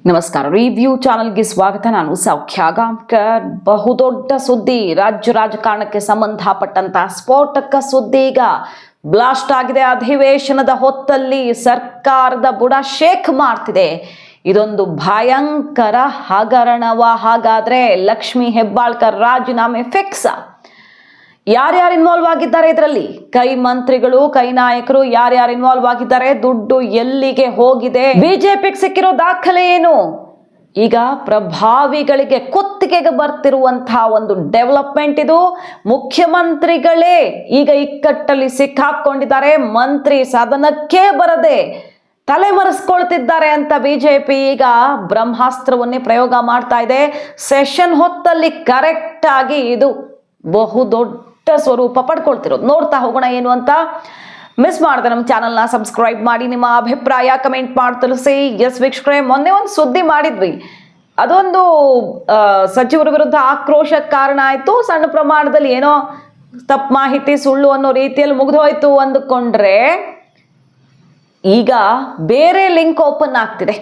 ನಮಸ್ಕಾರ. ರಿವ್ಯೂ ಚಾನಲ್ಗೆ ಸ್ವಾಗತ. ನಾನು ಸೌಖ್ಯ ಗಾಂವ್ಕರ್. ಬಹುದೊಡ್ಡ ಸುದ್ದಿ, ರಾಜ್ಯ ರಾಜಕಾರಣಕ್ಕೆ ಸಂಬಂಧಪಟ್ಟಂತಹ ಸ್ಫೋಟಕ ಸುದ್ದಿ ಈಗ ಬ್ಲಾಸ್ಟ್ ಆಗಿದೆ. ಅಧಿವೇಶನದ ಹೊತ್ತಲ್ಲಿ ಸರ್ಕಾರದ ಬುಡ ಶೇಕ್ ಮಾಡ್ತಿದೆ. ಇದೊಂದು ಭಯಂಕರ ಹಗರಣವ. ಹಾಗಾದ್ರೆ ಲಕ್ಷ್ಮೀ ಹೆಬ್ಬಾಳ್ಕರ್ ರಾಜೀನಾಮೆ ಫಿಕ್ಸ್. ಯಾರ್ಯಾರು ಇನ್ವಾಲ್ವ್ ಆಗಿದ್ದಾರೆ ಇದರಲ್ಲಿ? ಕೈ ಮಂತ್ರಿಗಳು, ಕೈ ನಾಯಕರು ಯಾರ್ಯಾರು ಇನ್ವಾಲ್ವ್ ಆಗಿದ್ದಾರೆ? ದುಡ್ಡು ಎಲ್ಲಿಗೆ ಹೋಗಿದೆ? ಬಿಜೆಪಿಗೆ ಸಿಕ್ಕಿರೋ ದಾಖಲೆ ಏನು? ಈಗ ಪ್ರಭಾವಿಗಳಿಗೆ ಕುತ್ತಿಗೆಗೆ ಬರ್ತಿರುವಂತಹ ಒಂದು ಡೆವಲಪ್ಮೆಂಟ್ ಇದು. ಮುಖ್ಯಮಂತ್ರಿಗಳೇ ಈಗ ಇಕ್ಕಟ್ಟಲ್ಲಿ ಸಿಕ್ಕಾಕೊಂಡಿದ್ದಾರೆ. ಮಂತ್ರಿ ಸದನಕ್ಕೆ ಬರದೆ ತಲೆಮರೆಸ್ಕೊಳ್ತಿದ್ದಾರೆ ಅಂತ ಬಿಜೆಪಿ ಈಗ ಬ್ರಹ್ಮಾಸ್ತ್ರವನ್ನೇ ಪ್ರಯೋಗ ಮಾಡ್ತಾ ಇದೆ. ಸೆಷನ್ ಹೊತ್ತಲ್ಲಿ ಕರೆಕ್ಟ್ ಆಗಿ ಇದು ಬಹುದೊಡ್ಡ ಸ್ವರೂಪ ಪಡ್ಕೊಳ್ತಿರೋದು. ನೋಡ್ತಾ ಹೋಗೋಣ ಏನು ಅಂತ. ಮಿಸ್ ಮಾಡಿದೆ ನಮ್ಮ ಚಾನಲ್ನ ಸಬ್ಸ್ಕ್ರೈಬ್ ಮಾಡಿ, ನಿಮ್ಮ ಅಭಿಪ್ರಾಯ ಕಮೆಂಟ್ ಮಾಡಿ ತಿಳಿಸಿ. ಎಸ್ ವೀಕ್ಷಕರೇ, ಮೊನ್ನೆ ಒಂದು ಸುದ್ದಿ ಮಾಡಿದ್ವಿ. ಅದೊಂದು ಸಚಿವರ ವಿರುದ್ಧ ಆಕ್ರೋಶಕ್ಕೆ ಕಾರಣ ಆಯಿತು. ಸಣ್ಣ ಪ್ರಮಾಣದಲ್ಲಿ ಏನೋ ತಪ್ಪು ಮಾಹಿತಿ, ಸುಳ್ಳು ಅನ್ನೋ ರೀತಿಯಲ್ಲಿ ಮುಗಿದೋಯ್ತು ಅಂದುಕೊಂಡ್ರೆ ಈಗ ಬೇರೆ ಲಿಂಕ್ ಓಪನ್ ಆಗ್ತಿದೆ.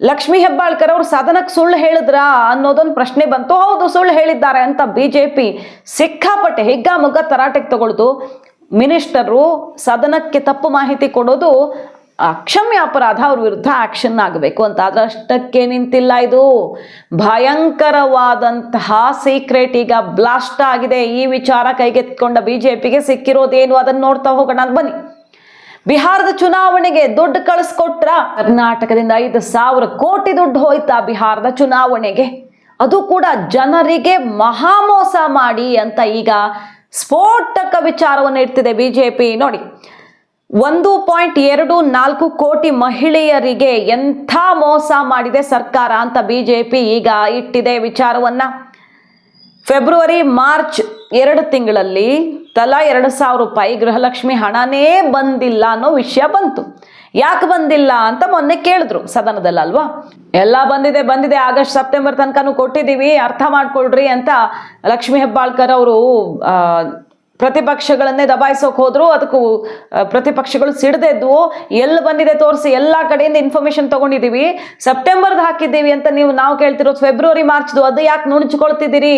ಲಕ್ಷ್ಮೀ ಹೆಬ್ಬಾಳ್ಕರ್ ಅವರು ಸದನಕ್ಕೆ ಸುಳ್ಳು ಹೇಳಿದ್ರಾ ಅನ್ನೋದೊಂದು ಪ್ರಶ್ನೆ ಬಂತು. ಹೌದು, ಸುಳ್ಳು ಹೇಳಿದ್ದಾರೆ ಅಂತ ಬಿಜೆಪಿ ಸಿಕ್ಕಾಪಟ್ಟೆ ಹಿಗ್ಗಾಮುಗ್ಗ ತರಾಟೆಗೆ ತಗೊಳ್ತು. ಮಿನಿಸ್ಟರು ಸದನಕ್ಕೆ ತಪ್ಪು ಮಾಹಿತಿ ಕೊಡೋದು ಅಕ್ಷಮ್ಯ ಅಪರಾಧ, ಅವ್ರ ವಿರುದ್ಧ ಆಕ್ಷನ್ ಆಗಬೇಕು ಅಂತ. ಆದ್ರೆ ಅಷ್ಟಕ್ಕೆ ನಿಂತಿಲ್ಲ. ಇದು ಭಯಂಕರವಾದಂತಹ ಸೀಕ್ರೆಟ್ ಈಗ ಬ್ಲಾಸ್ಟ್ ಆಗಿದೆ. ಈ ವಿಚಾರ ಕೈಗೆತ್ಕೊಂಡ ಬಿಜೆಪಿಗೆ ಸಿಕ್ಕಿರೋದೇನು ಅದನ್ನು ನೋಡ್ತಾ ಹೋಗೋಣ. ಬನ್ನಿ. ಬಿಹಾರದ ಚುನಾವಣೆಗೆ ದುಡ್ಡು ಕಳಿಸ್ಕೊಟ್ರ. ಕರ್ನಾಟಕದಿಂದ 5,000 ಕೋಟಿ ದುಡ್ಡು ಹೋಯ್ತಾ ಬಿಹಾರದ ಚುನಾವಣೆಗೆ? ಅದು ಕೂಡ ಜನರಿಗೆ ಮಹಾಮೋಸ ಮಾಡಿ ಅಂತ ಈಗ ಸ್ಫೋಟಕ ವಿಚಾರವನ್ನು ಇಡ್ತಿದೆ ಬಿಜೆಪಿ. ನೋಡಿ, 1.24 ಕೋಟಿ ಮಹಿಳೆಯರಿಗೆ ಎಂಥ ಮೋಸ ಮಾಡಿದೆ ಸರ್ಕಾರ ಅಂತ ಬಿಜೆಪಿ ಈಗ ಇಟ್ಟಿದೆ ವಿಚಾರವನ್ನ. ಫೆಬ್ರವರಿ ಮಾರ್ಚ್ 2 ತಿಂಗಳಲ್ಲಿ ತಲಾ 2,000 ರೂಪಾಯಿ ಗೃಹಲಕ್ಷ್ಮಿ ಹಣನೇ ಬಂದಿಲ್ಲ ಅನ್ನೋ ವಿಷಯ ಬಂತು. ಯಾಕೆ ಬಂದಿಲ್ಲ ಅಂತ ಮೊನ್ನೆ ಕೇಳಿದ್ರು ಸದನದಲ್ಲಲ್ವಾ. ಎಲ್ಲ ಬಂದಿದೆ, ಆಗಸ್ಟ್ ಸೆಪ್ಟೆಂಬರ್ ತನಕನೂ ಕೊಟ್ಟಿದ್ದೀವಿ, ಅರ್ಥ ಮಾಡ್ಕೊಳ್ರಿ ಅಂತ ಲಕ್ಷ್ಮೀ ಹೆಬ್ಬಾಳ್ಕರ್ ಅವರು ಪ್ರತಿಪಕ್ಷಗಳನ್ನೇ ದಬಾಯಿಸೋಕೆ ಹೋದ್ರು. ಅದಕ್ಕೂ ಪ್ರತಿಪಕ್ಷಗಳು ಸಿಡದೆದ್ವು. ಎಲ್ಲಿ ಬಂದಿದೆ ತೋರಿಸಿ, ಎಲ್ಲ ಕಡೆಯಿಂದ ಇನ್ಫಾರ್ಮೇಶನ್ ತಗೊಂಡಿದ್ದೀವಿ, ಸೆಪ್ಟೆಂಬರ್ದು ಹಾಕಿದ್ದೀವಿ ಅಂತ ನಾವು ಕೇಳ್ತಿರೋದು ಫೆಬ್ರವರಿ ಮಾರ್ಚ್ದು. ಅದು ಯಾಕೆ ನುಣುಚ್ಕೊಳ್ತಿದ್ದೀರಿ?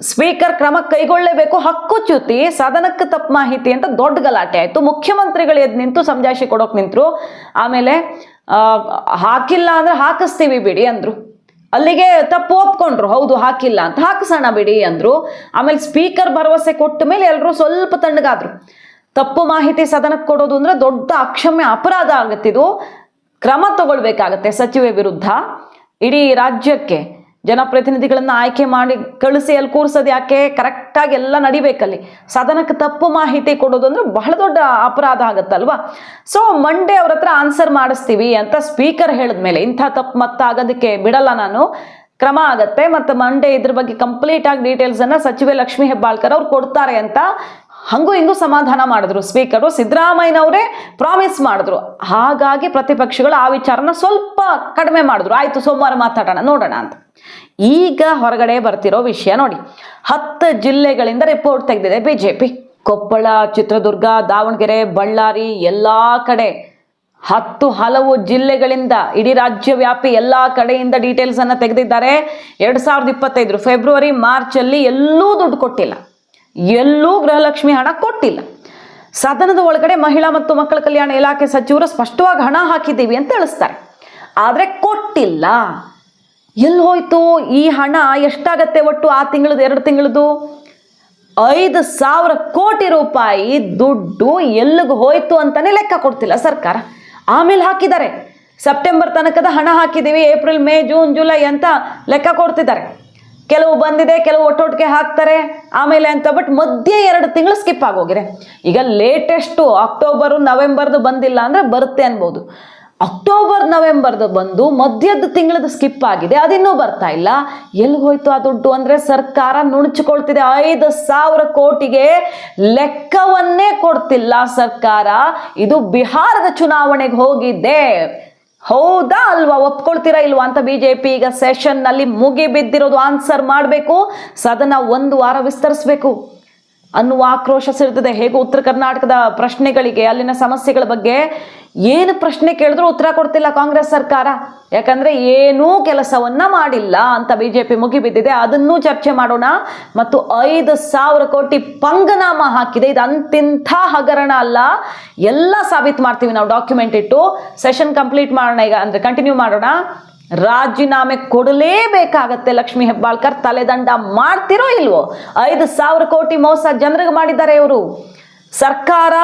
ಸ್ಪೀಕರ್ ಕ್ರಮ ಕೈಗೊಳ್ಳಲೇಬೇಕು, ಹಕ್ಕುಚ್ಯುತಿ, ಸದನಕ್ಕೆ ತಪ್ಪು ಮಾಹಿತಿ ಅಂತ ದೊಡ್ಡ ಗಲಾಟೆ ಆಯಿತು. ಮುಖ್ಯಮಂತ್ರಿಗಳು ಎದ್ದು ನಿಂತು ಸಮಜಾಯಿಷಿ ಕೊಡೋಕೆ ನಿಂತರು. ಆಮೇಲೆ ಹಾಕಿಲ್ಲ ಅಂದ್ರೆ ಹಾಕಿಸ್ತೀವಿ ಬಿಡಿ ಅಂದ್ರು. ಅಲ್ಲಿಗೆ ತಪ್ಪು ಒಪ್ಕೊಂಡ್ರು, ಹೌದು ಹಾಕಿಲ್ಲ ಅಂತ, ಹಾಕಿಸೋಣ ಬಿಡಿ ಅಂದ್ರು. ಆಮೇಲೆ ಸ್ಪೀಕರ್ ಭರವಸೆ ಕೊಟ್ಟ ಮೇಲೆ ಎಲ್ಲರೂ ಸ್ವಲ್ಪ ತಣ್ಣಗಾದ್ರು. ತಪ್ಪು ಮಾಹಿತಿ ಸದನಕ್ಕೆ ಕೊಡೋದು ಅಂದ್ರೆ ದೊಡ್ಡ ಅಕ್ಷಮ್ಯ ಅಪರಾಧ ಆಗತ್ತಿದು, ಕ್ರಮ ತಗೊಳ್ಬೇಕಾಗತ್ತೆ ಸಚಿವೆ ವಿರುದ್ಧ. ಇಡೀ ರಾಜ್ಯಕ್ಕೆ ಜನಪ್ರತಿನಿಧಿಗಳನ್ನ ಆಯ್ಕೆ ಮಾಡಿ ಕಳಿಸಿ ಅಲ್ಲಿ ಕೂರಿಸೋದು ಯಾಕೆ? ಕರೆಕ್ಟಾಗಿ ಎಲ್ಲ ನಡಿಬೇಕಲ್ಲಿ. ಸದನಕ್ಕೆ ತಪ್ಪು ಮಾಹಿತಿ ಕೊಡೋದು ಅಂದ್ರೆ ಬಹಳ ದೊಡ್ಡ ಅಪರಾಧ ಆಗತ್ತಲ್ವಾ. ಸೊ ಮಂಡೇ ಅವ್ರ ಹತ್ರ ಆನ್ಸರ್ ಮಾಡಿಸ್ತೀವಿ ಅಂತ ಸ್ಪೀಕರ್ ಹೇಳಿದ್ಮೇಲೆ ಇಂಥ ತಪ್ಪು ಮತ್ತಾಗೋದಕ್ಕೆ ಬಿಡಲ್ಲ ನಾನು, ಕ್ರಮ ಆಗತ್ತೆ. ಮತ್ತು ಮಂಡೇ ಇದ್ರ ಬಗ್ಗೆ ಕಂಪ್ಲೀಟ್ ಆಗಿ ಡೀಟೇಲ್ಸ್ ಅನ್ನ ಸಚಿವೆ ಲಕ್ಷ್ಮೀ ಹೆಬ್ಬಾಳ್ಕರ್ ಅವ್ರು ಕೊಡ್ತಾರೆ ಅಂತ ಹಂಗೂ ಹಿಂಗೂ ಸಮಾಧಾನ ಮಾಡಿದ್ರು ಸ್ಪೀಕರು. ಸಿದ್ದರಾಮಯ್ಯನವರೇ ಪ್ರಾಮಿಸ್ ಮಾಡಿದ್ರು. ಹಾಗಾಗಿ ಪ್ರತಿಪಕ್ಷಗಳು ಆ ವಿಚಾರನ ಸ್ವಲ್ಪ ಕಡಿಮೆ ಮಾಡಿದ್ರು. ಆಯ್ತು, ಸೋಮವಾರ ಮಾತಾಡೋಣ, ನೋಡೋಣ ಅಂತ. ಈಗ ಹೊರಗಡೆ ಬರ್ತಿರೋ ವಿಷಯ ನೋಡಿ. 10 ಜಿಲ್ಲೆಗಳಿಂದ ರಿಪೋರ್ಟ್ ತೆಗೆದಿದೆ ಬಿಜೆಪಿ. ಕೊಪ್ಪಳ, ಚಿತ್ರದುರ್ಗ, ದಾವಣಗೆರೆ, ಬಳ್ಳಾರಿ, ಎಲ್ಲಾ ಕಡೆ 10 ಹಲವು ಜಿಲ್ಲೆಗಳಿಂದ ಇಡೀ ರಾಜ್ಯವ್ಯಾಪಿ ಎಲ್ಲಾ ಕಡೆಯಿಂದ ಡೀಟೇಲ್ಸ್ ಅನ್ನ ತೆಗೆದಿದ್ದಾರೆ. 2025 ಫೆಬ್ರವರಿ ಮಾರ್ಚ್ ಅಲ್ಲಿ ಎಲ್ಲೂ ದುಡ್ಡು ಕೊಟ್ಟಿಲ್ಲ, ಎಲ್ಲೂ ಗೃಹಲಕ್ಷ್ಮಿ ಹಣ ಕೊಟ್ಟಿಲ್ಲ. ಸದನದ ಒಳಗಡೆ ಮಹಿಳಾ ಮತ್ತು ಮಕ್ಕಳ ಕಲ್ಯಾಣ ಇಲಾಖೆ ಸಚಿವರು ಸ್ಪಷ್ಟವಾಗಿ ಹಣ ಹಾಕಿದ್ದೀವಿ ಅಂತ ತಿಳಿಸ್ತಾರೆ, ಆದ್ರೆ ಕೊಟ್ಟಿಲ್ಲ. ಎಲ್ಲಿ ಹೋಯ್ತು ಈ ಹಣ? ಎಷ್ಟಾಗತ್ತೆ ಒಟ್ಟು ಆ ತಿಂಗಳದ್ದು 2 ತಿಂಗಳದ್ದು? 5,000 ಕೋಟಿ ರೂಪಾಯಿ ದುಡ್ಡು ಎಲ್ಲಿಗೆ ಹೋಯ್ತು ಅಂತಾನೆ ಲೆಕ್ಕ ಕೊಡ್ತಿಲ್ಲ ಸರ್ಕಾರ. ಆಮೇಲೆ ಹಾಕಿದ್ದಾರೆ, ಸೆಪ್ಟೆಂಬರ್ ತನಕದ ಹಣ ಹಾಕಿದ್ದೀವಿ, ಏಪ್ರಿಲ್, ಮೇ, ಜೂನ್, ಜುಲೈ ಅಂತ ಲೆಕ್ಕ ಕೊಡ್ತಿದ್ದಾರೆ. ಕೆಲವು ಬಂದಿದೆ, ಕೆಲವು ಒಟ್ಟೊಟ್ಟಿಗೆ ಹಾಕ್ತಾರೆ ಆಮೇಲೆ ಅಂತ. ಬಟ್ ಮಧ್ಯೆ 2 ತಿಂಗಳು ಸ್ಕಿಪ್ ಆಗೋಗಿದೆ. ಈಗ ಲೇಟೆಸ್ಟು ಅಕ್ಟೋಬರು, ನವೆಂಬರ್ದು ಬಂದಿಲ್ಲ ಅಂದ್ರೆ ಬರುತ್ತೆ ಅನ್ಬೋದು. ಅಕ್ಟೋಬರ್, ನವೆಂಬರ್ದು ಬಂದು ಮಧ್ಯದ ತಿಂಗಳದ್ದು ಸ್ಕಿಪ್ ಆಗಿದೆ, ಅದಿನ್ನೂ ಬರ್ತಾ ಇಲ್ಲ. ಎಲ್ಲಿ ಹೋಯ್ತು ಆ ದುಡ್ಡು ಅಂದ್ರೆ ಸರ್ಕಾರ ನುಣುಚಿಕೊಳ್ತಿದೆ. 5,000 ಕೋಟಿಗೆ ಲೆಕ್ಕವನ್ನೇ ಕೊಡ್ತಿಲ್ಲ ಸರ್ಕಾರ. ಇದು ಬಿಹಾರದ ಚುನಾವಣೆಗೆ ಹೋಗಿದೆ. ಹೌದಾ ಅಲ್ವಾ? ಒಪ್ಕೊಳ್ತೀರಾ ಇಲ್ವಾ ಅಂತ ಬಿಜೆಪಿ ಈಗ ಸೆಷನ್ ನಲ್ಲಿ ಮುಗಿ ಬಿದ್ದಿರೋದು. ಆನ್ಸರ್ ಮಾಡಬೇಕು, ಸದನ 1 ವಾರ ವಿಸ್ತರಿಸಬೇಕು. ಅನ್ನುವ ಆಕ್ರೋಶ ಸಿರ್ತದೆ. ಹೇಗೂ ಉತ್ತರ ಕರ್ನಾಟಕದ ಪ್ರಶ್ನೆಗಳಿಗೆ, ಅಲ್ಲಿನ ಸಮಸ್ಯೆಗಳ ಬಗ್ಗೆ ಏನು ಪ್ರಶ್ನೆ ಕೇಳಿದ್ರು ಉತ್ತರ ಕೊಡ್ತಿಲ್ಲ ಕಾಂಗ್ರೆಸ್ ಸರ್ಕಾರ. ಯಾಕಂದ್ರೆ ಏನೂ ಕೆಲಸವನ್ನ ಮಾಡಿಲ್ಲ ಅಂತ ಬಿಜೆಪಿ ಮುಗಿಬಿದ್ದಿದೆ. ಅದನ್ನೂ ಚರ್ಚೆ ಮಾಡೋಣ. ಮತ್ತು 5,000 ಕೋಟಿ ಪಂಗನಾಮ ಹಾಕಿದೆ. ಇದು ಅಂತಿಂಥ ಹಗರಣ ಅಲ್ಲ, ಎಲ್ಲ ಸಾಬೀತು ಮಾಡ್ತೀವಿ ನಾವು ಡಾಕ್ಯುಮೆಂಟ್ ಇಟ್ಟು. ಸೆಷನ್ ಕಂಪ್ಲೀಟ್ ಮಾಡೋಣ ಈಗ, ಅಂದ್ರೆ ಕಂಟಿನ್ಯೂ ಮಾಡೋಣ. ರಾಜೀನಾಮೆ ಕೊಡಲೇಬೇಕಾಗತ್ತೆ ಲಕ್ಷ್ಮೀ ಹೆಬ್ಬಾಳ್ಕರ್. ತಲೆದಂಡ ಮಾಡ್ತಿರೋ ಇಲ್ವೋ? 5,000 ಕೋಟಿ ಮೋಸ ಜನರಿಗೆ ಮಾಡಿದ್ದಾರೆ ಇವರು. ಸರ್ಕಾರ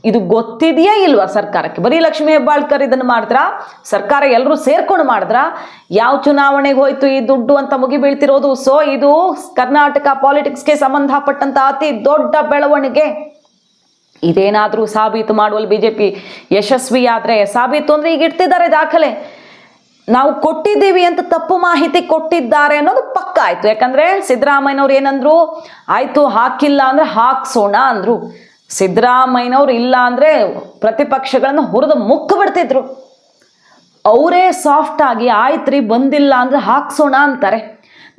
ಇದು ಗೊತ್ತಿದೆಯೇ ಇಲ್ವಾ ಸರ್ಕಾರಕ್ಕೆ? ಬರೀ ಲಕ್ಷ್ಮೀ ಹೆಬ್ಬಾಳ್ಕರ್ ಇದನ್ನು ಮಾಡಿದ್ರ? ಸರ್ಕಾರ ಎಲ್ಲರೂ ಸೇರ್ಕೊಂಡು ಮಾಡಿದ್ರ? ಯಾವ ಚುನಾವಣೆಗೆ ಹೋಯ್ತು ಈ ದುಡ್ಡು ಅಂತ ಮುಗಿ ಬೀಳ್ತಿರೋದು. ಸೊ ಇದು ಕರ್ನಾಟಕ ಪಾಲಿಟಿಕ್ಸ್ಗೆ ಸಂಬಂಧಪಟ್ಟಂತ ಅತಿ ದೊಡ್ಡ ಬೆಳವಣಿಗೆ. ಇದೇನಾದ್ರೂ ಸಾಬೀತು ಮಾಡುವಲ್ಲಿ ಬಿಜೆಪಿ ಯಶಸ್ವಿ ಆದ್ರೆ, ಸಾಬೀತು ಅಂದ್ರೆ ಈಗ ಇಡ್ತಿದ್ದಾರೆ ದಾಖಲೆ, ನಾವು ಕೊಟ್ಟಿದ್ದೀವಿ ಅಂತ ತಪ್ಪು ಮಾಹಿತಿ ಕೊಟ್ಟಿದ್ದಾರೆ ಅನ್ನೋದು ಪಕ್ಕ ಆಯ್ತು. ಯಾಕಂದ್ರೆ ಸಿದ್ದರಾಮಯ್ಯನವ್ರು ಏನಂದ್ರು, ಆಯ್ತು ಹಾಕಿಲ್ಲ ಅಂದ್ರೆ ಹಾಕ್ಸೋಣ ಅಂದ್ರು. ಸಿದ್ದರಾಮಯ್ಯನವ್ರು ಇಲ್ಲ ಅಂದ್ರೆ ಪ್ರತಿಪಕ್ಷಗಳನ್ನ ಹುರಿದು ಮುಕ್ಕ ಬಿಡ್ತಿದ್ರು. ಅವರೇ ಸಾಫ್ಟ್ ಆಗಿ ಆಯ್ತ್ರಿ ಬಂದಿಲ್ಲ ಅಂದ್ರೆ ಹಾಕ್ಸೋಣ ಅಂತಾರೆ.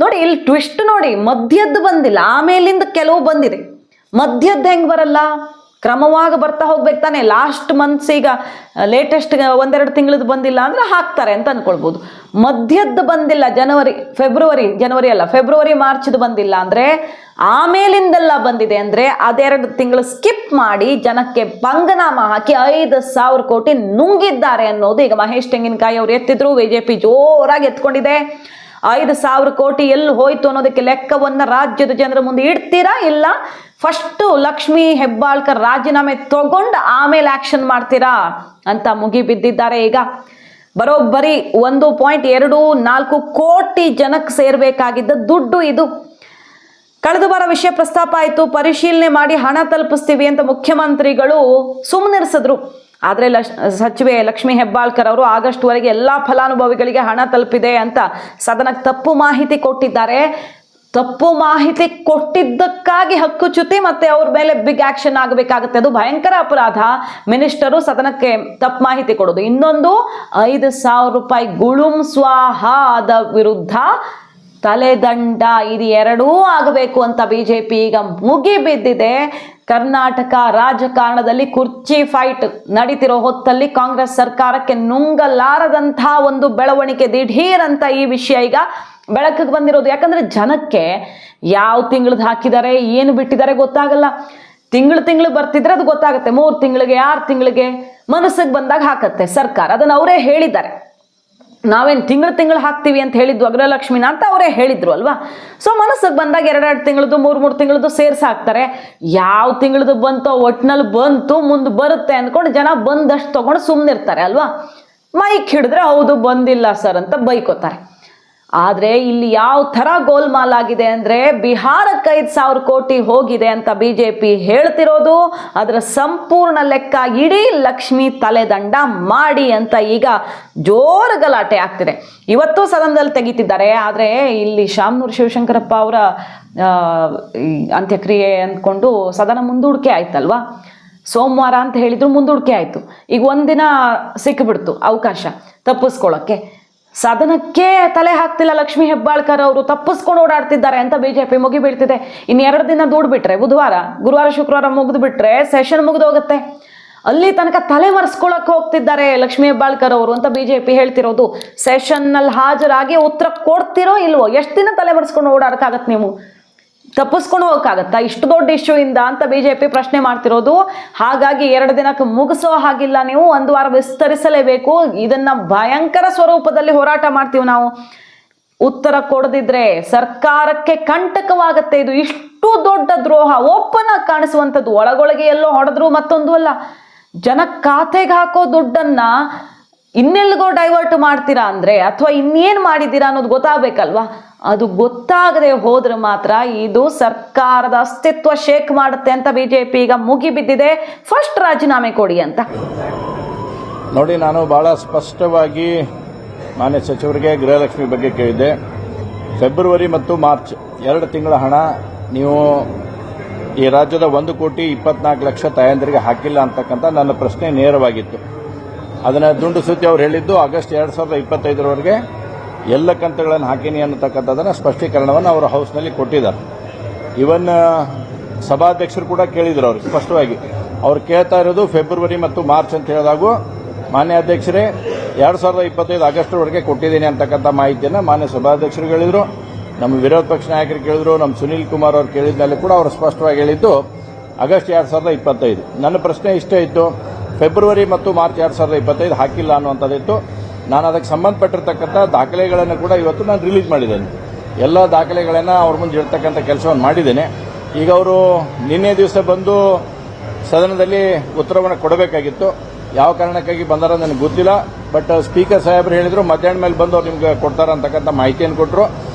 ನೋಡಿ ಇಲ್ಲಿ ಟ್ವಿಸ್ಟ್ ನೋಡಿ, ಮಧ್ಯದ್ದು ಬಂದಿಲ್ಲ, ಆಮೇಲಿಂದ ಕೆಲವು ಬಂದಿದೆ. ಮಧ್ಯದ್ದು ಹೆಂಗ್ ಬರಲ್ಲ? ಕ್ರಮವಾಗಿ ಬರ್ತಾ ಹೋಗ್ಬೇಕು ತಾನೆ. ಲಾಸ್ಟ್ ಮಂತ್ಸ್ ಈಗ ಲೇಟೆಸ್ಟ್ 1-2 ತಿಂಗಳದ್ದು ಬಂದಿಲ್ಲ ಅಂದ್ರೆ ಹಾಕ್ತಾರೆ ಅಂತ ಅನ್ಕೊಳ್ಬೋದು. ಮಧ್ಯದ್ದು ಬಂದಿಲ್ಲ, ಫೆಬ್ರವರಿ ಮಾರ್ಚ್ದು ಬಂದಿಲ್ಲ ಅಂದ್ರೆ ಆಮೇಲಿಂದೆಲ್ಲ ಬಂದಿದೆ ಅಂದ್ರೆ ಅದೆರಡು ತಿಂಗಳು ಸ್ಕಿಪ್ ಮಾಡಿ ಜನಕ್ಕೆ ಪಂಗನಾಮ ಹಾಕಿ 5,000 ಕೋಟಿ ನುಂಗಿದ್ದಾರೆ ಅನ್ನೋದು ಈಗ ಮಹೇಶ್ ತೆಂಗಿನಕಾಯಿ ಅವ್ರು ಎತ್ತಿದ್ರು. ಬಿಜೆಪಿ ಜೋರಾಗಿ ಎತ್ಕೊಂಡಿದೆ. 5,000 ಕೋಟಿ ಎಲ್ಲಿ ಹೋಯ್ತು ಅನ್ನೋದಕ್ಕೆ ಲೆಕ್ಕವನ್ನ ರಾಜ್ಯದ ಜನರ ಮುಂದೆ ಇಡ್ತೀರಾ? ಇಲ್ಲ ಫಸ್ಟ್ ಲಕ್ಷ್ಮೀ ಹೆಬ್ಬಾಳ್ಕರ್ ರಾಜೀನಾಮೆ ತಗೊಂಡು ಆಮೇಲೆ ಆಕ್ಷನ್ ಮಾಡ್ತೀರಾ ಅಂತ ಮುಗಿ ಬಿದ್ದಿದ್ದಾರೆ. ಈಗ ಬರೋಬ್ಬರಿ 1.24 ಕೋಟಿ ಜನಕ್ಕೆ ಸೇರ್ಬೇಕಾಗಿದ್ದ ದುಡ್ಡು ಇದು. ಕಳೆದ ವಾರ ವಿಷಯ ಪ್ರಸ್ತಾಪ ಆಯಿತು, ಪರಿಶೀಲನೆ ಮಾಡಿ ಹಣ ತಲುಪಿಸ್ತೀವಿ ಅಂತ ಮುಖ್ಯಮಂತ್ರಿಗಳು ಸುಮ್ಮನಿರಿಸಿದ್ರು. ಆದರೆ ಸಚಿವೆ ಲಕ್ಷ್ಮೀ ಹೆಬ್ಬಾಳ್ಕರ್ ಅವರು ಆಗಸ್ಟ್ ವರೆಗೆ ಎಲ್ಲಾ ಫಲಾನುಭವಿಗಳಿಗೆ ಹಣ ತಲುಪಿದೆ ಅಂತ ಸದನಕ್ಕೆ ತಪ್ಪು ಮಾಹಿತಿ ಕೊಟ್ಟಿದ್ದಾರೆ. ತಪ್ಪು ಮಾಹಿತಿ ಕೊಟ್ಟಿದ್ದಕ್ಕಾಗಿ ಹಕ್ಕುಚ್ಯುತಿ ಮತ್ತೆ ಅವ್ರ ಮೇಲೆ ಬಿಗ್ ಆಕ್ಷನ್ ಆಗಬೇಕಾಗುತ್ತೆ. ಅದು ಭಯಂಕರ ಅಪರಾಧ. ಮಿನಿಸ್ಟರು ಸದನಕ್ಕೆ ತಪ್ಪು ಮಾಹಿತಿ ಕೊಡೋದು. ಇನ್ನೊಂದು 5,000 ರೂಪಾಯಿ ಗುಳುಂ ಸ್ವಾಹಾದ ವಿರುದ್ಧ ತಲೆದಂಡ. ಇದು ಎರಡೂ ಆಗಬೇಕು ಅಂತ ಬಿಜೆಪಿ ಈಗ ಮುಗಿ ಬಿದ್ದಿದೆ. ಕರ್ನಾಟಕ ರಾಜಕಾರಣದಲ್ಲಿ ಕುರ್ಚಿ ಫೈಟ್ ನಡೀತಿರೋ ಹೊತ್ತಲ್ಲಿ ಕಾಂಗ್ರೆಸ್ ಸರ್ಕಾರಕ್ಕೆ ನುಂಗಲಾರದಂಥ ಒಂದು ಬೆಳವಣಿಗೆ ದಿಢೀರ್ ಅಂತ ಈ ವಿಷಯ ಈಗ ಬೆಳಕಿಗೆ ಬಂದಿರೋದು. ಯಾಕಂದ್ರೆ ಜನಕ್ಕೆ ಯಾವ ತಿಂಗಳದ್ದು ಹಾಕಿದ್ದಾರೆ, ಏನು ಬಿಟ್ಟಿದ್ದಾರೆ ಗೊತ್ತಾಗಲ್ಲ. ತಿಂಗಳು ಬರ್ತಿದ್ರೆ ಅದು ಗೊತ್ತಾಗುತ್ತೆ. 3 ತಿಂಗಳಿಗೆ 6 ತಿಂಗಳಿಗೆ ಮನಸ್ಸಿಗೆ ಬಂದಾಗ ಹಾಕತ್ತೆ ಸರ್ಕಾರ. ಅದನ್ನು ಅವರೇ ಹೇಳಿದ್ದಾರೆ. ನಾವೇನು ತಿಂಗಳು ಹಾಕ್ತೀವಿ ಅಂತ ಹೇಳಿದ್ವು ಅಗ್ರಲಕ್ಷ್ಮಿನ ಅಂತ ಅವರೇ ಹೇಳಿದ್ರು ಅಲ್ವಾ. ಸೊ ಮನಸ್ಸಿಗೆ ಬಂದಾಗ 2 ತಿಂಗಳದ್ದು 3 ತಿಂಗಳದ್ದು ಸೇರ್ಸಿ ಹಾಕ್ತಾರೆ. ಯಾವ ತಿಂಗಳದ್ದು ಬಂತೋ ಒಟ್ಟಿನಲ್ಲಿ ಬಂತು, ಮುಂದೆ ಬರುತ್ತೆ ಅಂದ್ಕೊಂಡು ಜನ ಬಂದಷ್ಟು ತಗೊಂಡು ಸುಮ್ಮನಿರ್ತಾರೆ ಅಲ್ವಾ. ಮೈಕ್ ಹಿಡಿದ್ರೆ ಹೌದು ಬಂದಿಲ್ಲ ಸರ್ ಅಂತ ಬೈಕೋತಾರೆ. ಆದರೆ ಇಲ್ಲಿ ಯಾವ ಥರ ಗೋಲ್ಮಾಲ್ ಆಗಿದೆ ಅಂದರೆ ಬಿಹಾರಕ್ಕೆ 5,000 ಕೋಟಿ ಹೋಗಿದೆ ಅಂತ ಬಿಜೆಪಿ ಹೇಳ್ತಿರೋದು. ಅದರ ಸಂಪೂರ್ಣ ಲೆಕ್ಕ ಇಡೀ ಲಕ್ಷ್ಮಿ ತಲೆದಂಡ ಮಾಡಿ ಅಂತ ಈಗ ಜೋರು ಗಲಾಟೆ ಆಗ್ತಿದೆ. ಇವತ್ತು ಸದನದಲ್ಲಿ ತೆಗಿತಿದ್ದಾರೆ. ಆದರೆ ಇಲ್ಲಿ ಶಾಮನೂರು ಶಿವಶಂಕರಪ್ಪ ಅವರ ಅಂತ್ಯಕ್ರಿಯೆ ಅಂದ್ಕೊಂಡು ಸದನ ಮುಂದೂಡಿಕೆ ಆಯ್ತಲ್ವಾ. ಸೋಮವಾರ ಅಂತ ಹೇಳಿದ್ರು, ಮುಂದೂಡಿಕೆ ಆಯಿತು. ಈಗ ಒಂದಿನ ಸಿಕ್ಕಿಬಿಡ್ತು ಅವಕಾಶ ತಪ್ಪಿಸ್ಕೊಳ್ಳೋಕ್ಕೆ. ಸದನಕ್ಕೆ ತಲೆ ಹಾಕ್ತಿಲ್ಲ ಲಕ್ಷ್ಮೀ ಹೆಬ್ಬಾಳ್ಕರ್ ಅವರು, ತಪ್ಪಿಸ್ಕೊಂಡು ಓಡಾಡ್ತಿದ್ದಾರೆ ಅಂತ ಬಿಜೆಪಿ ಮುಗಿ ಬೀಳ್ತಿದೆ. ಇನ್ನು 2 ದಿನ ದೂಡ್ಬಿಟ್ರೆ ಬುಧವಾರ, ಗುರುವಾರ, ಶುಕ್ರವಾರ ಮುಗಿದು ಬಿಟ್ರೆ ಸೆಷನ್ ಮುಗಿದೋಗುತ್ತೆ. ಅಲ್ಲಿ ತನಕ ತಲೆ ಮರೆಸ್ಕೊಳಕ್ಕೆ ಹೋಗ್ತಿದ್ದಾರೆ ಲಕ್ಷ್ಮೀ ಹೆಬ್ಬಾಳ್ಕರ್ ಅವರು ಅಂತ ಬಿಜೆಪಿ ಹೇಳ್ತಿರೋದು. ಸೆಷನ್ನಲ್ಲಿ ಹಾಜರಾಗಿ ಉತ್ತರ ಕೊಡ್ತಿರೋ ಇಲ್ವೋ? ಎಷ್ಟು ದಿನ ತಲೆ ಮರೆಸ್ಕೊಂಡು ಓಡಾಡಕ್ಕಾಗತ್ತೆ? ನೀವು ತಪ್ಪಿಸ್ಕೊಂಡು ಹೋಗಕ್ಕಾಗತ್ತಾ ಇಷ್ಟು ದೊಡ್ಡ ಇಶ್ಯೂ ಇಂದ ಅಂತ ಬಿಜೆಪಿ ಪ್ರಶ್ನೆ ಮಾಡ್ತಿರೋದು. ಹಾಗಾಗಿ 2 ದಿನಕ್ಕೆ ಮುಗಿಸೋ ಹಾಗಿಲ್ಲ, ನೀವು 1 ವಾರ ವಿಸ್ತರಿಸಲೇಬೇಕು. ಇದನ್ನ ಭಯಂಕರ ಸ್ವರೂಪದಲ್ಲಿ ಹೋರಾಟ ಮಾಡ್ತೀವಿ ನಾವು. ಉತ್ತರ ಕೊಡದಿದ್ರೆ ಸರ್ಕಾರಕ್ಕೆ ಕಂಟಕವಾಗತ್ತೆ. ಇದು ಇಷ್ಟು ದೊಡ್ಡ ದ್ರೋಹ ಓಪನ್ ಆಗಿ ಕಾಣಿಸುವಂಥದ್ದು. ಒಳಗೊಳಗೆ ಎಲ್ಲೋ ಹೊಡೆದ್ರು ಮತ್ತೊಂದು ಅಲ್ಲ. ಜನ ಖಾತೆಗೆ ಹಾಕೋ ದುಡ್ಡನ್ನ ಇನ್ನೆಲ್ಗೋ ಡೈವರ್ಟ್ ಮಾಡ್ತೀರಾ ಅಂದ್ರೆ, ಅಥವಾ ಇನ್ನೇನು ಮಾಡಿದ್ದೀರಾ ಅನ್ನೋದು ಗೊತ್ತಾಗಬೇಕಲ್ವಾ. ಅದು ಗೊತ್ತಾಗದೆ ಹೋದ್ರೆ ಮಾತ್ರ ಇದು ಸರ್ಕಾರದ ಅಸ್ತಿತ್ವ ಶೇಕ್ ಮಾಡುತ್ತೆ ಅಂತ ಬಿಜೆಪಿ ಈಗ ಮುಗಿ ಬಿದ್ದಿದೆ. ಫಸ್ಟ್ ರಾಜೀನಾಮೆ ಕೊಡಿ ಅಂತ. ನೋಡಿ, ನಾನು ಬಹಳ ಸ್ಪಷ್ಟವಾಗಿ ಮಾನ್ಯ ಸಚಿವರಿಗೆ ಗೃಹಲಕ್ಷ್ಮಿ ಬಗ್ಗೆ ಕೇಳಿದ್ದೆ. ಫೆಬ್ರವರಿ ಮತ್ತು ಮಾರ್ಚ್ 2 ತಿಂಗಳ ಹಣ ನೀವು ಈ ರಾಜ್ಯದ 1,24,00,000 ತಾಯಂದಿರಿಗೆ ಹಾಕಿಲ್ಲ ಅಂತಕ್ಕಂಥ ನನ್ನ ಪ್ರಶ್ನೆ ನೇರವಾಗಿತ್ತು. ಅದನ್ನು ದುಂಡು ಸುದ್ದಿ ಅವರು ಹೇಳಿದ್ದು ಆಗಸ್ಟ್ 2025ರವರೆಗೆ ಎಲ್ಲ ಕಂತುಗಳನ್ನು ಹಾಕಿನಿ ಅನ್ನತಕ್ಕಂಥದ್ದನ್ನು ಸ್ಪಷ್ಟೀಕರಣವನ್ನು ಅವರು ಹೌಸ್ನಲ್ಲಿ ಕೊಟ್ಟಿದ್ದಾರೆ. ಇವನ್ ಸಭಾಧ್ಯಕ್ಷರು ಕೂಡ ಕೇಳಿದ್ರು ಅವ್ರಿಗೆ ಸ್ಪಷ್ಟವಾಗಿ. ಅವ್ರು ಕೇಳ್ತಾ ಇರೋದು ಫೆಬ್ರವರಿ ಮತ್ತು ಮಾರ್ಚ್ ಅಂತ ಹೇಳಿದಾಗೂ ಮಾನ್ಯ ಅಧ್ಯಕ್ಷರೇ 2025 ಆಗಸ್ಟ್ವರೆಗೆ ಕೊಟ್ಟಿದ್ದೀನಿ ಅಂತಕ್ಕಂಥ ಮಾಹಿತಿಯನ್ನು ಮಾನ್ಯ ಸಭಾಧ್ಯಕ್ಷರು ಹೇಳಿದರು. ನಮ್ಮ ವಿರೋಧ ಪಕ್ಷ ನಾಯಕರು ಕೇಳಿದ್ರು, ನಮ್ಮ ಸುನೀಲ್ ಕುಮಾರ್ ಅವರು ಕೇಳಿದ್ಮೇಲೆ ಕೂಡ ಅವರು ಸ್ಪಷ್ಟವಾಗಿ ಹೇಳಿದ್ದು ಆಗಸ್ಟ್ 2025. ನನ್ನ ಪ್ರಶ್ನೆ ಇಷ್ಟೇ ಇತ್ತು, ಫೆಬ್ರವರಿ ಮತ್ತು ಮಾರ್ಚ್ 2025 ಹಾಕಿಲ್ಲ ಅನ್ನುವಂಥದ್ದಿತ್ತು. ನಾನು ಅದಕ್ಕೆ ಸಂಬಂಧಪಟ್ಟಿರ್ತಕ್ಕಂಥ ದಾಖಲೆಗಳನ್ನು ಕೂಡ ಇವತ್ತು ನಾನು ರಿಲೀಸ್ ಮಾಡಿದ್ದೇನೆ. ಎಲ್ಲ ದಾಖಲೆಗಳನ್ನು ಅವ್ರ ಮುಂದೆ ಇಡ್ತಕ್ಕಂಥ ಕೆಲಸವನ್ನು ಮಾಡಿದ್ದೇನೆ. ಈಗ ಅವರು ನಿನ್ನೆ ದಿವಸ ಬಂದು ಸದನದಲ್ಲಿ ಉತ್ತರವನ್ನು ಕೊಡಬೇಕಾಗಿತ್ತು. ಯಾವ ಕಾರಣಕ್ಕಾಗಿ ಬಂದಾರ ನನಗೆ ಗೊತ್ತಿಲ್ಲ. ಬಟ್ ಸ್ಪೀಕರ್ ಸಾಹೇಬರು ಹೇಳಿದರು ಮಧ್ಯಾಹ್ನ ಮೇಲೆ ಬಂದು ಅವ್ರು ನಿಮ್ಗೆ ಕೊಡ್ತಾರೆ ಅಂತಕ್ಕಂಥ ಮಾಹಿತಿಯನ್ನು ಕೊಟ್ಟರು.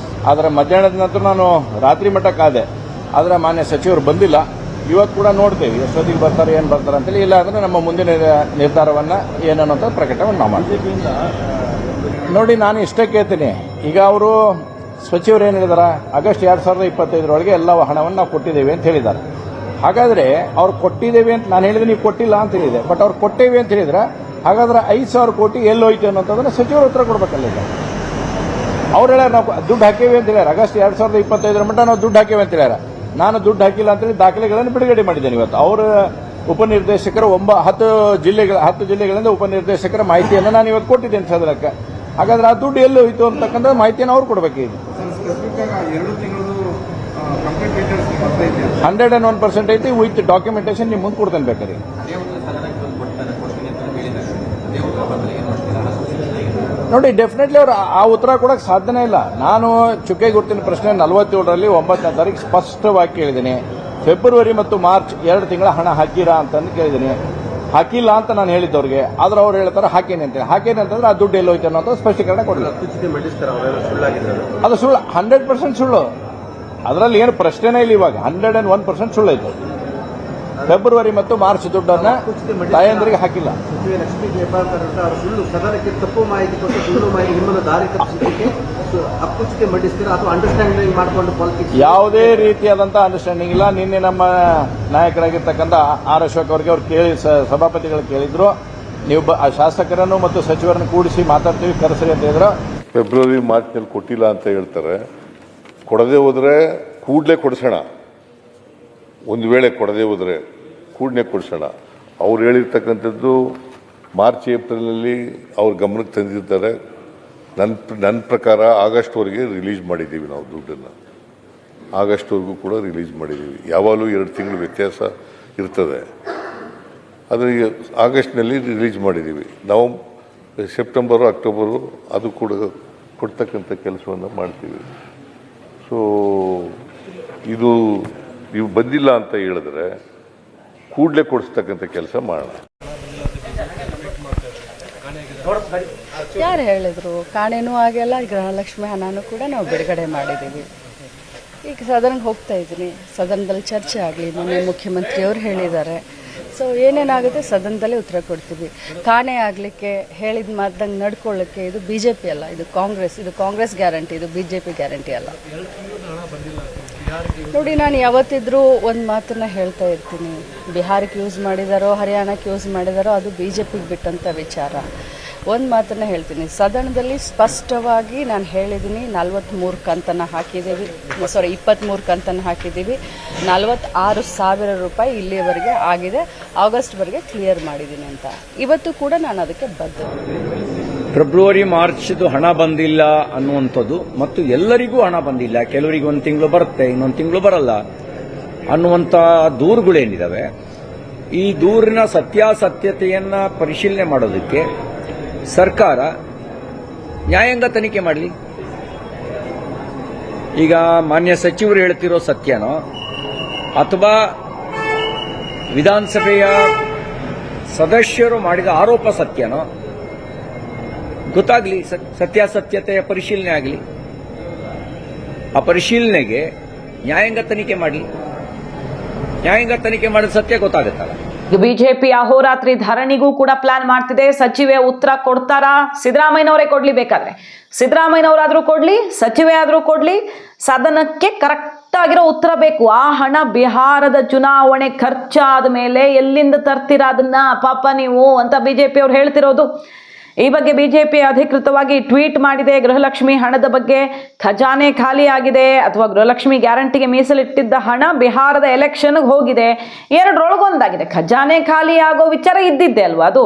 ಆದರೆ ಮಧ್ಯಾಹ್ನದ ನಂತರ ನಾನು ರಾತ್ರಿ ಮಟ್ಟ ಕಾದೆ, ಆದರೆ ಮಾನ್ಯ ಸಚಿವರು ಬಂದಿಲ್ಲ. ಇವತ್ತು ಕೂಡ ನೋಡ್ತೇವೆ ಎಷ್ಟೊತ್ತಿಗೆ ಬರ್ತಾರೆ, ಏನು ಬರ್ತಾರೆ ಅಂತೇಳಿ. ಇಲ್ಲ ಅಂದರೆ ನಮ್ಮ ಮುಂದಿನ ನಿರ್ಧಾರವನ್ನು ಏನನ್ನೋಂಥ ಪ್ರಕಟವನ್ನು ನಾವು ಮಾಡ್ತೀವಿ. ನೋಡಿ, ನಾನು ಇಷ್ಟೇ ಕೇಳ್ತೀನಿ. ಈಗ ಅವರು ಸಚಿವರು ಏನು ಹೇಳಿದಾರೆ, ಆಗಸ್ಟ್ 2025 ಎಲ್ಲ ಹಣವನ್ನು ನಾವು ಕೊಟ್ಟಿದ್ದೇವೆ ಅಂತ ಹೇಳಿದ್ದಾರೆ. ಹಾಗಾದರೆ ಅವ್ರು ಕೊಟ್ಟಿದ್ದೇವೆ ಅಂತ ನಾನು ಹೇಳಿದ್ರೆ ನೀವು ಕೊಟ್ಟಿಲ್ಲ ಅಂತ ಹೇಳಿದೆ. ಬಟ್ ಅವ್ರು ಕೊಟ್ಟೇವೆ ಅಂತ ಹೇಳಿದ್ರೆ ಹಾಗಾದ್ರೆ 5,000 ಕೋಟಿ ಎಲ್ಲೋಯ್ತು ಅನ್ನೋಂಥದ್ದನ್ನು ಸಚಿವರು ಉತ್ತರ ಕೊಡಬೇಕಲ್ಲ. ಈಗ ಅವ್ರು ಹೇಳ್ಯಾರ ನಾವು ದುಡ್ಡು ಹಾಕೇವಿ ಅಂತ ಹೇಳ್ಯಾರ. ಆಗಸ್ಟ್ 2025 ಮಟ್ಟ ನಾವು ದುಡ್ಡು ಹಾಕೇವೆ ಅಂತ ಹೇಳ್ಯಾರ. ನಾನು ದುಡ್ಡು ಹಾಕಿಲ್ಲ ಅಂತೇಳಿ ದಾಖಲೆಗಳನ್ನು ಬಿಡುಗಡೆ ಮಾಡಿದ್ದೇನೆ. ಇವತ್ತು ಅವರ ಉಪನಿರ್ದೇಶಕರ 10 ಜಿಲ್ಲೆಗಳಿಂದ ಉಪನಿರ್ದೇಶಕರ ಮಾಹಿತಿಯನ್ನು ನಾನು ಇವತ್ತು ಕೊಟ್ಟಿದ್ದೇನೆ ಸದನಕ್ಕೆ. ಹಾಗಾದ್ರೆ ಆ ದುಡ್ಡು ಎಲ್ಲಿ ಹೋಯಿತು ಅಂತಕ್ಕಂಥ ಮಾಹಿತಿಯನ್ನು ಅವ್ರು ಕೊಡಬೇಕು. ಈಗ 101% ಐತಿ ವಿತ್ ಡಾಕ್ಯುಮೆಂಟೇಶನ್ ನಿಮ್ಮ ಮುಂದೆ ಕೊಡ್ತೇನೆ ಬೇಕಾದ್ರೆ. ನೋಡಿ, ಡೆಫಿನೆಟ್ಲಿ ಅವರು ಆ ಉತ್ತರ ಕೊಡಕ್ಕೆ ಸಾಧ್ಯನೇ ಇಲ್ಲ. ನಾನು ಚುಕ್ಕೆ ಗುರುತಿನ ಪ್ರಶ್ನೆ 47ರಲ್ಲಿ 9ನೇ ತಾರೀಕು ಸ್ಪಷ್ಟವಾಗಿ ಕೇಳಿದ್ದೀನಿ. ಫೆಬ್ರವರಿ ಮತ್ತು ಮಾರ್ಚ್ 2 ತಿಂಗಳ ಹಣ ಹಾಕಿರಾ ಅಂತಂದು ಕೇಳಿದ್ದೀನಿ. ಹಾಕಿಲ್ಲ ಅಂತ ನಾನು ಹೇಳಿದ್ದವ್ರಿಗೆ. ಆದ್ರೆ ಅವ್ರು ಹೇಳ್ತಾರೆ ಹಾಕೇನೆ ಅಂತ. ಹಾಕೇನೆ ಅಂತಂದ್ರೆ ಆ ದುಡ್ಡು ಎಲ್ಲೋಯ್ತು ಅನ್ನೋ ಸ್ಪಷ್ಟೀಕರಣ ಕೊಡಲಿಲ್ಲ. ಅದು ಸುಳ್ಳು, 100% ಸುಳ್ಳು. ಅದರಲ್ಲಿ ಏನು ಪ್ರಶ್ನೆನೇ ಇಲ್ಲ. ಇವಾಗ 101% ಸುಳ್ಳೈತೆ. ಫೆಬ್ರವರಿ ಮತ್ತು ಮಾರ್ಚ್ ದುಡ್ಡನ್ನು ತಾಯಂದ್ರಿಗೆ ಹಾಕಿಲ್ಲ. ಸದನಕ್ಕೆ ತಪ್ಪು ಮಾಹಿತಿ ಕೊಟ್ಟು ಸುಳ್ಳು ಮಾಹಿತಿ ನಿಮ್ಮನ್ನು ದಾರಿ ತಪ್ಪಿಸಲಿಕ್ಕೆ ಅಪ್ಪುಚಿಕೆ ಮಂಡಿಸ್ತೀರಾ ಅಥವಾ ಅಂಡರ್ಸ್ಟ್ಯಾಂಡಿಂಗ್ ಮಾಡಿಕೊಂಡು ಪಾಲಿಟಿಕ್ಸ್? ಯಾವುದೇ ರೀತಿಯಾದಂಥ ಅಂಡರ್ಸ್ಟ್ಯಾಂಡಿಂಗ್ ಇಲ್ಲ. ನಿನ್ನೆ ನಮ್ಮ ನಾಯಕರಾಗಿರ್ತಕ್ಕಂಥ ಆರ್ ಅಶೋಕ್ ಅವರಿಗೆ ಅವ್ರು ಕೇಳಿ ಸಭಾಪತಿಗಳು ಕೇಳಿದ್ರು, ನೀವು ಶಾಸಕರನ್ನು ಮತ್ತು ಸಚಿವರನ್ನು ಕೂಡಿಸಿ ಮಾತಾಡ್ತೀವಿ, ಕರೆಸ್ರಿ ಅಂತ ಹೇಳಿದ್ರು. ಫೆಬ್ರವರಿ ಮಾರ್ಚ್ನಲ್ಲಿ ಕೊಟ್ಟಿಲ್ಲ ಅಂತ ಹೇಳ್ತಾರೆ. ಕೊಡದೆ ಹೋದರೆ ಕೂಡಲೇ ಕೊಡಿಸೋಣ. ಒಂದು ವೇಳೆ ಕೊಡದೆ ಹೋದರೆ ಕೂಡಲೇ ಕೊಡಿಸೋಣ. ಅವ್ರು ಹೇಳಿರ್ತಕ್ಕಂಥದ್ದು ಮಾರ್ಚ್ ಏಪ್ರಿಲ್ನಲ್ಲಿ ಅವ್ರ ಗಮನಕ್ಕೆ ತಂದಿರ್ತಾರೆ. ನನ್ನ ಪ್ರಕಾರ ಆಗಸ್ಟ್ವರೆಗೆ ರಿಲೀಸ್ ಮಾಡಿದ್ದೀವಿ ನಾವು ದುಡ್ಡನ್ನು. ಆಗಸ್ಟ್ವರೆಗೂ ಕೂಡ ರಿಲೀಸ್ ಮಾಡಿದ್ದೀವಿ. ಯಾವಾಗಲೂ 2 ತಿಂಗಳು ವ್ಯತ್ಯಾಸ ಇರ್ತದೆ. ಆದರೆ ಆಗಸ್ಟ್ನಲ್ಲಿ ರಿಲೀಸ್ ಮಾಡಿದ್ದೀವಿ. ನಾವು ಸೆಪ್ಟೆಂಬರು ಅಕ್ಟೋಬರು ಅದು ಕೂಡ ಕೊಡ್ತಕ್ಕಂಥ ಕೆಲಸವನ್ನು ಮಾಡ್ತೀವಿ. ಸೊ ಇದು ನೀವು ಬಂದಿಲ್ಲ ಅಂತ ಹೇಳಿದ್ರೆ ಕೂಡಲೇ ಕೊಡಿಸ್ತಕ್ಕಂಥ ಕೆಲಸ ಮಾಡೋಣ. ಯಾರು ಹೇಳಿದ್ರು? ಕಾಣೆನೂ ಆಗಿಲ್ಲ, ಗೃಹಲಕ್ಷ್ಮಿ ಹಣನೂ ಕೂಡ ನಾವು ಬಿಡುಗಡೆ ಮಾಡಿದ್ದೀವಿ. ಈಗ ಸದನಕ್ಕೆ ಹೋಗ್ತಾ ಇದ್ದೀನಿ, ಸದನದಲ್ಲಿ ಚರ್ಚೆ ಆಗಲಿ. ಮೊನ್ನೆ ಮುಖ್ಯಮಂತ್ರಿಯವರು ಹೇಳಿದ್ದಾರೆ. ಸೊ ಏನೇನಾಗುತ್ತೆ ಸದನದಲ್ಲೇ ಉತ್ತರ ಕೊಡ್ತೀವಿ. ಕಾಣೆ ಆಗಲಿಕ್ಕೆ ಹೇಳಿದ ಮಾತಂಗೆ ನಡ್ಕೊಳ್ಳೋಕ್ಕೆ ಇದು BJP ಅಲ್ಲ, ಇದು ಕಾಂಗ್ರೆಸ್ ಗ್ಯಾರಂಟಿ, ಇದು BJP ಗ್ಯಾರಂಟಿ ಅಲ್ಲ. ನೋಡಿ, ನಾನು ಯಾವತ್ತಿದ್ರೂ ಒಂದು ಮಾತನ್ನ ಹೇಳ್ತಾ ಇರ್ತೀನಿ. ಬಿಹಾರಕ್ಕೆ ಯೂಸ್ ಮಾಡಿದಾರೋ ಹರಿಯಾಣಕ್ಕೆ ಯೂಸ್ ಮಾಡಿದಾರೋ ಅದು BJPಗೆ ಬಿಟ್ಟಂಥ ವಿಚಾರ. ಒಂದು ಮಾತನ್ನು ಹೇಳ್ತೀನಿ, ಸದನದಲ್ಲಿ ಸ್ಪಷ್ಟವಾಗಿ ನಾನು ಹೇಳಿದ್ದೀನಿ. 43 ಕಂತನ್ನು ಹಾಕಿದ್ದೀವಿ, 23 ಕಂತನ್ನು ಹಾಕಿದ್ದೀವಿ. 46,000 ರೂಪಾಯಿ ಇಲ್ಲಿಯವರೆಗೆ ಆಗಿದೆ. ಆಗಸ್ಟ್ವರೆಗೆ ಕ್ಲಿಯರ್ ಮಾಡಿದ್ದೀನಿ ಅಂತ. ಇವತ್ತು ಕೂಡ ನಾನು ಅದಕ್ಕೆ ಬದ್ಧ. ಫೆಬ್ರವರಿ ಮಾರ್ಚ್ದು ಹಣ ಬಂದಿಲ್ಲ ಅನ್ನುವಂಥದ್ದು ಮತ್ತು ಎಲ್ಲರಿಗೂ ಹಣ ಬಂದಿಲ್ಲ, ಕೆಲವರಿಗೆ 1 ತಿಂಗಳು ಬರುತ್ತೆ, ಇನ್ನೊಂದು ತಿಂಗಳು ಬರಲ್ಲ ಅನ್ನುವಂಥ ದೂರುಗಳೇನಿದ್ದಾವೆ, ಈ ದೂರಿನ ಸತ್ಯಾಸತ್ಯತೆಯನ್ನ ಪರಿಶೀಲನೆ ಮಾಡೋದಕ್ಕೆ ಸರ್ಕಾರ ನ್ಯಾಯಾಂಗ ತನಿಖೆ ಮಾಡಲಿ. ಈಗ ಮಾನ್ಯ ಸಚಿವರು ಹೇಳ್ತಿರೋ ಸತ್ಯನೋ ಅಥವಾ ವಿಧಾನಸಭೆಯ ಸದಸ್ಯರು ಮಾಡಿದ ಆರೋಪ ಸತ್ಯನೋ ಗೊತ್ತಾಗಲಿ. ಸತ್ಯಾಸತ್ಯತೆಯ ಪರಿಶೀಲನೆ ಆಗಲಿ. ಆ ಪರಿಶೀಲನೆಗೆ ನ್ಯಾಯಾಂಗ ತನಿಖೆ ಮಾಡಲಿ. ನ್ಯಾಯಾಂಗ ತನಿಖೆ ಮಾಡಿದ ಸತ್ಯ ಗೊತ್ತಾಗುತ್ತಲ್ಲ. ಬಿಜೆಪಿ ಅಹೋರಾತ್ರಿ ಧರಣಿಗೂ ಕೂಡ ಪ್ಲಾನ್ ಮಾಡ್ತಿದೆ. ಸಚಿವೆ ಉತ್ತರ ಕೊಡ್ತಾರಾ? ಸಿದ್ದರಾಮಯ್ಯನವರೇ ಕೊಡ್ಲಿ. ಬೇಕಾದ್ರೆ ಸಿದ್ದರಾಮಯ್ಯನವರಾದ್ರೂ ಕೊಡ್ಲಿ, ಸಚಿವೆ ಆದ್ರೂ ಕೊಡ್ಲಿ, ಸದನಕ್ಕೆ ಕರೆಕ್ಟ್ ಆಗಿರೋ ಉತ್ತರ ಬೇಕು. ಆ ಹಣ ಬಿಹಾರದ ಚುನಾವಣೆ ಖರ್ಚಾದ ಮೇಲೆ ಎಲ್ಲಿಂದ ತರ್ತೀರಾ ಅದನ್ನ ಪಾಪ ನೀವು ಅಂತ ಬಿಜೆಪಿ ಅವ್ರು ಹೇಳ್ತಿರೋದು. ಈ ಬಗ್ಗೆ ಬಿಜೆಪಿ ಅಧಿಕೃತವಾಗಿ ಟ್ವೀಟ್ ಮಾಡಿದೆ. ಗೃಹಲಕ್ಷ್ಮಿ ಹಣದ ಬಗ್ಗೆ ಖಜಾನೆ ಖಾಲಿ ಆಗಿದೆ ಅಥವಾ ಗೃಹಲಕ್ಷ್ಮಿ ಗ್ಯಾರಂಟಿಗೆ ಮೀಸಲಿಟ್ಟಿದ್ದ ಹಣ ಬಿಹಾರದ ಎಲೆಕ್ಷನ್ಗೆ ಹೋಗಿದೆ, ಎರಡರೊಳಗೊಂದಾಗಿದೆ. ಖಜಾನೆ ಖಾಲಿ ಆಗೋ ವಿಚಾರ ಇದ್ದಿದ್ದೆ ಅಲ್ವಾ, ಅದು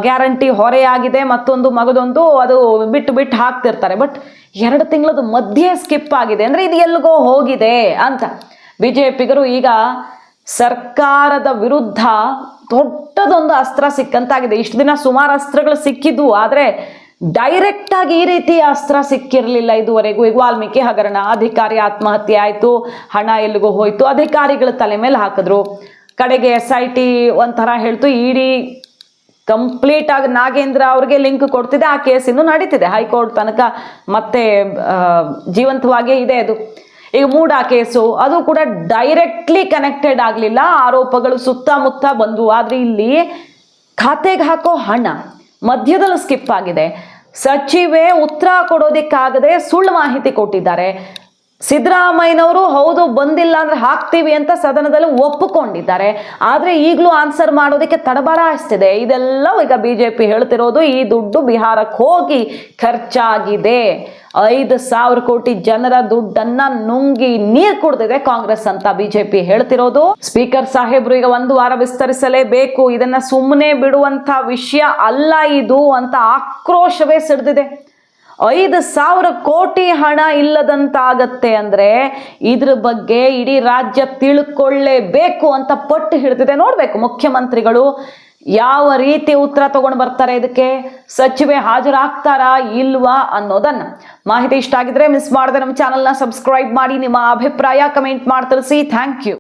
ಗ್ಯಾರಂಟಿ ಹೊರೆಯಾಗಿದೆ, ಮತ್ತೊಂದು ಮಗದೊಂದು ಅದು ಬಿಟ್ಟು ಹಾಕ್ತಿರ್ತಾರೆ. ಬಟ್ 2 ತಿಂಗಳದ ಮಧ್ಯೆ ಸ್ಕಿಪ್ ಆಗಿದೆ ಅಂದ್ರೆ ಇದು ಎಲ್ಲಿಗೋ ಹೋಗಿದೆ ಅಂತ ಬಿಜೆಪಿಗರು ಈಗ ಸರ್ಕಾರದ ವಿರುದ್ಧ ದೊಡ್ಡದೊಂದು ಅಸ್ತ್ರ ಸಿಕ್ಕಂತಾಗಿದೆ. ಇಷ್ಟು ದಿನ ಸುಮಾರು ಅಸ್ತ್ರಗಳು ಸಿಕ್ಕಿದ್ವು, ಆದರೆ ಡೈರೆಕ್ಟ್ ಆಗಿ ಈ ರೀತಿ ಅಸ್ತ್ರ ಸಿಕ್ಕಿರಲಿಲ್ಲ ಇದುವರೆಗೂ. ಈಗ ವಾಲ್ಮೀಕಿ ಹಗರಣ, ಅಧಿಕಾರಿ ಆತ್ಮಹತ್ಯೆ ಆಯಿತು, ಹಣ ಎಲ್ಲಿಗೂ ಹೋಯ್ತು, ಅಧಿಕಾರಿಗಳ ತಲೆ ಮೇಲೆ ಹಾಕಿದ್ರು. ಕಡೆಗೆ SIT ಒಂಥರ ಹೇಳ್ತು, ಇಡಿ ಕಂಪ್ಲೀಟ್ ಆಗಿ ನಾಗೇಂದ್ರ ಅವ್ರಿಗೆ ಲಿಂಕ್ ಕೊಡ್ತಿದೆ. ಆ ಕೇಸ್ ಇನ್ನು ನಡೀತಿದೆ ಹೈಕೋರ್ಟ್ ತನಕ, ಮತ್ತೆ ಜೀವಂತವಾಗೇ ಇದೆ ಅದು. ಈಗ ಮೂಡಾ ಕೇಸು ಅದು ಕೂಡ ಡೈರೆಕ್ಟ್ಲಿ ಕನೆಕ್ಟೆಡ್ ಆಗಲಿಲ್ಲ, ಆರೋಪಗಳು ಸುತ್ತಮುತ್ತ ಬಂದವು. ಆದರೆ ಇಲ್ಲಿ ಖಾತೆಗೆ ಹಾಕೋ ಹಣ ಮಧ್ಯದಲ್ಲಿ ಸ್ಕಿಪ್ ಆಗಿದೆ. ಸಚಿವೆ ಉತ್ತರ ಕೊಡೋದಿಕ್ಕಾಗದೆ ಸುಳ್ಳು ಮಾಹಿತಿ ಕೊಟ್ಟಿದ್ದಾರೆ. ಸಿದ್ದರಾಮಯ್ಯನವರು ಹೌದು ಬಂದಿಲ್ಲ ಅಂದ್ರೆ ಹಾಕ್ತೀವಿ ಅಂತ ಸದನದಲ್ಲಿ ಒಪ್ಪಿಕೊಂಡಿದ್ದಾರೆ. ಆದರೆ ಈಗಲೂ ಆನ್ಸರ್ ಮಾಡೋದಕ್ಕೆ ತಡಬಾರ ಅಷ್ಟಿದೆ. ಇದೆಲ್ಲ ಈಗ ಬಿಜೆಪಿ ಹೇಳ್ತಿರೋದು ಈ ದುಡ್ಡು ಬಿಹಾರಕ್ಕೆ ಹೋಗಿ ಖರ್ಚಾಗಿದೆ. 5,000 ಕೋಟಿ ಜನರ ದುಡ್ಡನ್ನ ನುಂಗಿ ನೀರು ಕುಡ್ದಿದೆ ಕಾಂಗ್ರೆಸ್ ಅಂತ ಬಿಜೆಪಿ ಹೇಳ್ತಿರೋದು. ಸ್ಪೀಕರ್ ಸಾಹೇಬ್ರು ಈಗ 1 ವಾರ ವಿಸ್ತರಿಸಲೇಬೇಕು, ಇದನ್ನ ಸುಮ್ಮನೆ ಬಿಡುವಂತ ವಿಷಯ ಅಲ್ಲ ಇದು ಅಂತ ಆಕ್ರೋಶವೇ ಸಿಡ್ದಿದೆ. 5,000 ಕೋಟಿ ಹಣ ಇಲ್ಲದಂತಾಗತ್ತೆ ಅಂದ್ರೆ ಇದ್ರ ಬಗ್ಗೆ ಇಡೀ ರಾಜ್ಯ ತಿಳ್ಕೊಳ್ಳೇಬೇಕು ಅಂತ ಪಟ್ಟು ಹಿಡಿದಿದೆ. ನೋಡ್ಬೇಕು ಮುಖ್ಯಮಂತ್ರಿಗಳು ಯಾವ ರೀತಿ ಉತ್ತರ ತಗೊಂಡು ಬರ್ತಾರೆ, ಇದಕ್ಕೆ ಸಚಿವೆ ಹಾಜರಾಗ್ತಾರಾ ಇಲ್ವಾ ಅನ್ನೋದನ್ನ. ಮಾಹಿತಿ ಇಷ್ಟ ಆಗಿದ್ರೆ ಮಿಸ್ ಮಾಡದೆ ನಮ್ಮ ಚಾನಲ್ನ ಸಬ್ಸ್ಕ್ರೈಬ್ ಮಾಡಿ, ನಿಮ್ಮ ಅಭಿಪ್ರಾಯ ಕಮೆಂಟ್ ಮಾಡಿ ತಿಳಿಸಿ. Thank you.